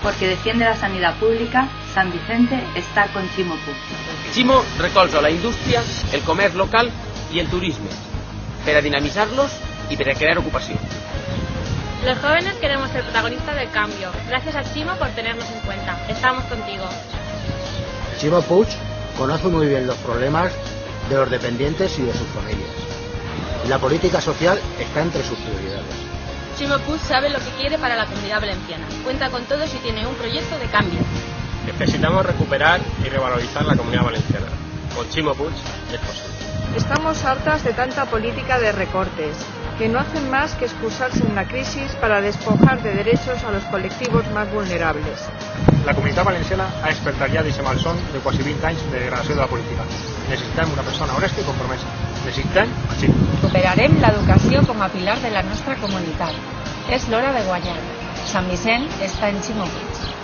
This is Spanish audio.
Porque defiende la sanidad pública, San Vicente está con Chimo Puig. Chimo recolza la indústria, el comerç local i el turisme per a dinamitzar-los y para crear ocupación. Los jóvenes queremos ser protagonistas del cambio. Gracias a Chimo por tenernos en cuenta. Estamos contigo. Chimo Puig conoce muy bien los problemas de los dependientes y de sus familias. La política social está entre sus prioridades. Chimo Puig sabe lo que quiere para la Comunidad Valenciana. Cuenta con todos y tiene un proyecto de cambio. Necesitamos recuperar y revalorizar la Comunidad Valenciana. Con Chimo Puig es posible. Estamos hartas de tanta política de recortes, que no hacen más que excusarse en la crisis para despojar de derechos a los colectivos más vulnerables. La Comunitat Valenciana ha despertat ja d'aquest malson de quasi 20 anys de degradació de la política. Necessitem una persona honesta i compromesa. Necessitem a Chimo. Recuperarem l'educació com a pilar de la nostra comunitat. És l'hora de guanyar. Sant Vicent està en Chimo Puig.